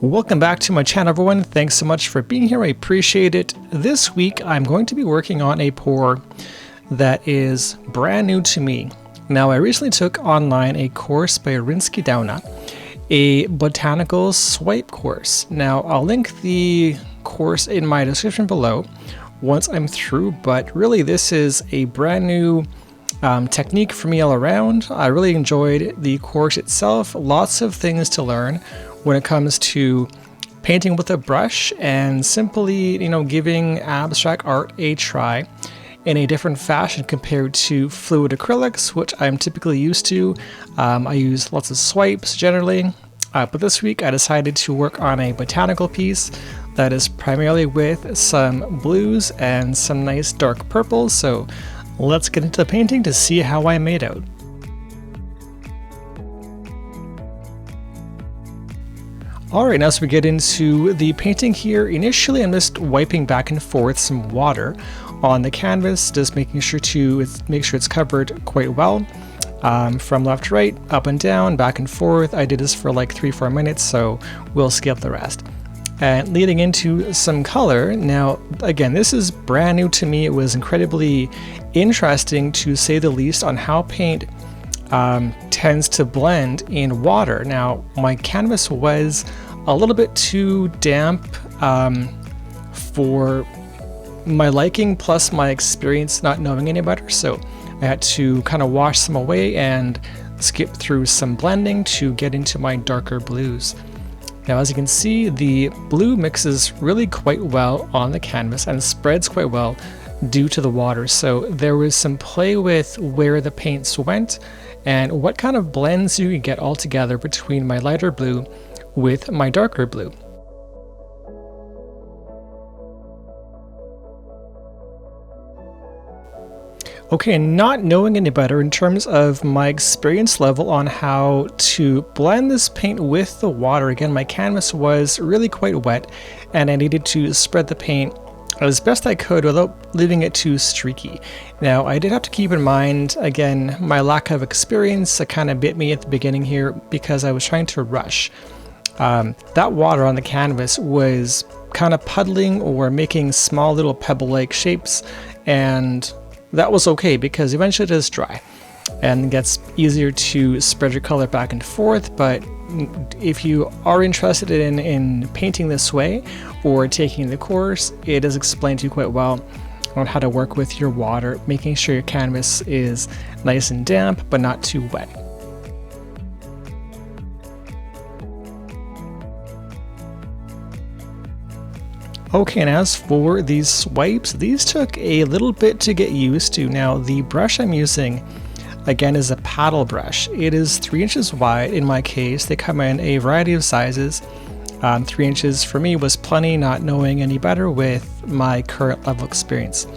Welcome back to my channel, everyone. Thanks so much for being here. I appreciate it. This week I'm going to be working on a pour that is brand new to me. Now, I recently took online a course by Rinske Douna, a botanical swipe course. Now, I'll link the course in my description below once I'm through, but really this is a brand new technique for me all around. I really enjoyed the course itself. Lots of things to learn when it comes to painting with a brush and simply, giving abstract art a try in a different fashion compared to fluid acrylics, which I'm typically used to. I use lots of swipes generally, but this week I decided to work on a botanical piece that is primarily with some blues and some nice dark purples. So let's get into the painting to see how I made out. Alright, now as we get into the painting here, initially I'm just wiping back and forth some water on the canvas, just making sure it's covered quite well. From left to right, up and down, back and forth. I did this for like 3-4 minutes, so we'll skip the rest. And leading into some color. Now, again, this is brand new to me. It was incredibly interesting, to say the least, on how paint tends to blend in water. Now, my canvas was a little bit too damp for my liking, plus my experience not knowing any better, so I had to kind of wash some away and skip through some blending to get into my darker blues. Now, as you can see, the blue mixes really quite well on the canvas and spreads quite well due to the water, so there was some play with where the paints went and what kind of blends you can get all together between my lighter blue with my darker blue. Okay, not knowing any better in terms of my experience level on how to blend this paint with the water, again, my canvas was really quite wet and I needed to spread the paint as best I could without leaving it too streaky. Now, I did have to keep in mind, again, my lack of experience. It kind of bit me at the beginning here because I was trying to rush. That water on the canvas was kind of puddling or making small little pebble-like shapes, and that was okay because eventually it is dry and it gets easier to spread your color back and forth. But if you are interested in painting this way or taking the course, it is explained to you quite well on how to work with your water, making sure your canvas is nice and damp but not too wet. Okay, and as for these swipes, these took a little bit to get used to. Now, the brush I'm using, again, is a paddle brush. It is 3 inches wide in my case. They come in a variety of sizes. 3 inches for me was plenty, not knowing any better with my current level experience.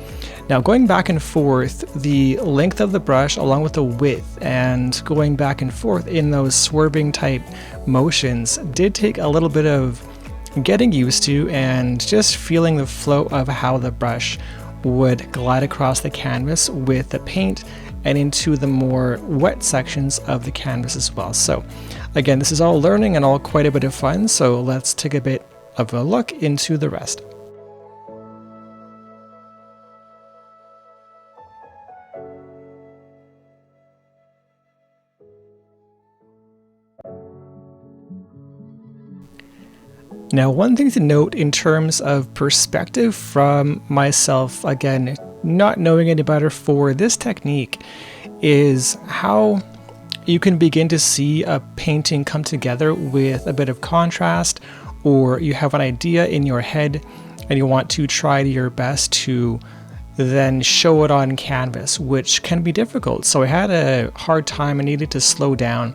Now, going back and forth, the length of the brush along with the width and going back and forth in those swerving type motions did take a little bit of getting used to and just feeling the flow of how the brush would glide across the canvas with the paint and into the more wet sections of the canvas as well. So again, this is all learning and all quite a bit of fun, so let's take a bit of a look into the rest. Now, one thing to note in terms of perspective from myself, again, not knowing any better for this technique, is how you can begin to see a painting come together with a bit of contrast, or you have an idea in your head and you want to try your best to then show it on canvas, which can be difficult. So I had a hard time. I needed to slow down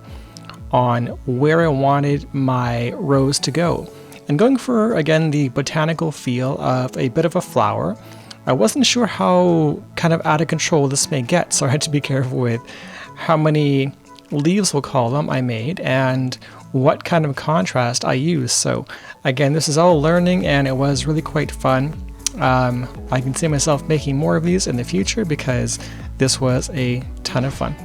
on where I wanted my rose to go. And going for, again, the botanical feel of a bit of a flower, I wasn't sure how kind of out of control this may get, so I had to be careful with how many leaves, we'll call them, I made and what kind of contrast I used. So again, this is all learning and it was really quite fun. I can see myself making more of these in the future because this was a ton of fun.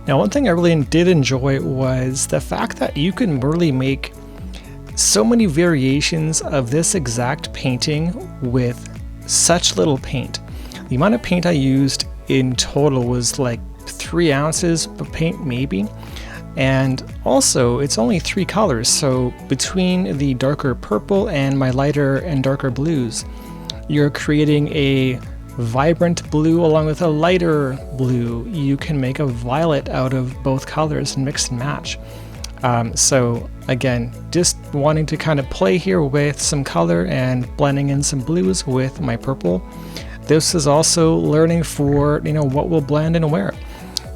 Now, one thing I really did enjoy was the fact that you can really make so many variations of this exact painting with such little paint. The amount of paint I used in total was like 3 ounces of paint maybe, and also it's only 3 colors, so between the darker purple and my lighter and darker blues, you're creating a vibrant blue along with a lighter blue. You can make a violet out of both colors and mix and match. So again, just wanting to kind of play here with some color and blending in some blues with my purple. This is also learning for, what will blend and where.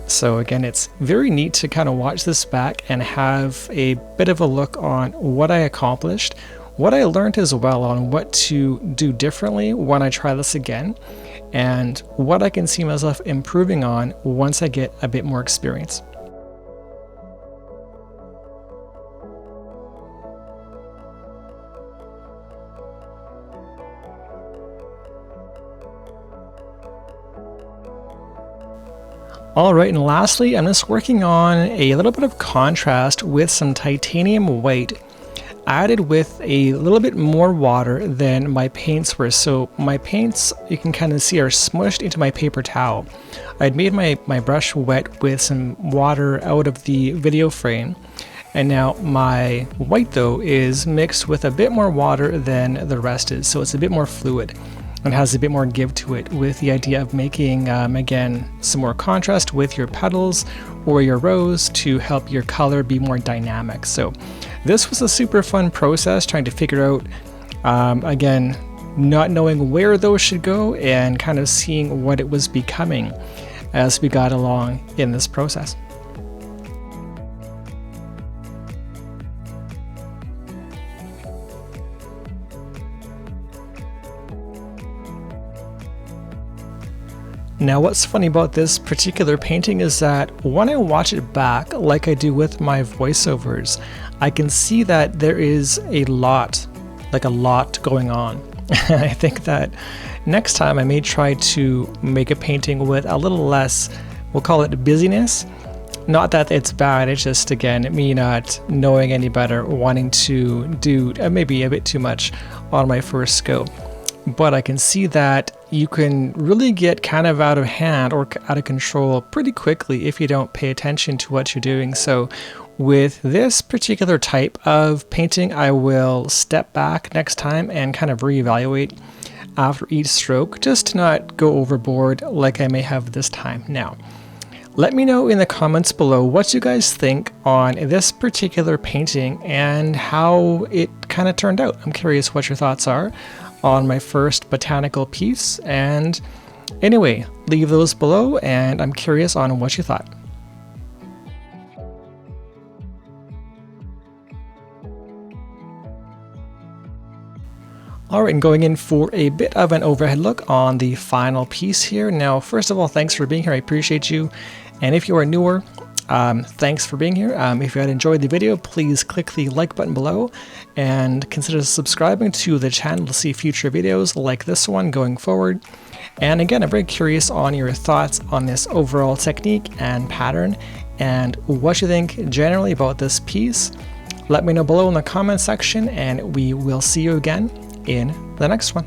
So again, it's very neat to kind of watch this back and have a bit of a look on what I accomplished, what I learned as well on what to do differently when I try this again, and what I can see myself improving on once I get a bit more experience. Alright, and lastly, I'm just working on a little bit of contrast with some titanium white, added with a little bit more water than my paints were. So my paints, you can kind of see, are smushed into my paper towel. I'd made my brush wet with some water out of the video frame, and now my white though is mixed with a bit more water than the rest is, so it's a bit more fluid and has a bit more give to it, with the idea of making, again, some more contrast with your petals or your rose to help your color be more dynamic. So this was a super fun process, trying to figure out, again, not knowing where those should go and kind of seeing what it was becoming as we got along in this process. Now, what's funny about this particular painting is that when I watch it back, like I do with my voiceovers, I can see that there is a lot going on. I think that next time I may try to make a painting with a little less, we'll call it busyness. Not that it's bad, it's just, again, me not knowing any better, wanting to do maybe a bit too much on my first go. But I can see that you can really get kind of out of hand or out of control pretty quickly if you don't pay attention to what you're doing. So with this particular type of painting, I will step back next time and kind of reevaluate after each stroke, just to not go overboard like I may have this time. Now, let me know in the comments below what you guys think on this particular painting and how it kind of turned out. I'm curious what your thoughts are on my first botanical piece, and anyway, leave those below and I'm curious on what you thought. Alright, and going in for a bit of an overhead look on the final piece here. Now, first of all, thanks for being here, I appreciate you, and if you are newer, thanks for being here. If you had enjoyed the video, please click the like button below and consider subscribing to the channel to see future videos like this one going forward. And again, I'm very curious on your thoughts on this overall technique and pattern and what you think generally about this piece. Let me know below in the comment section, and we will see you again in the next one.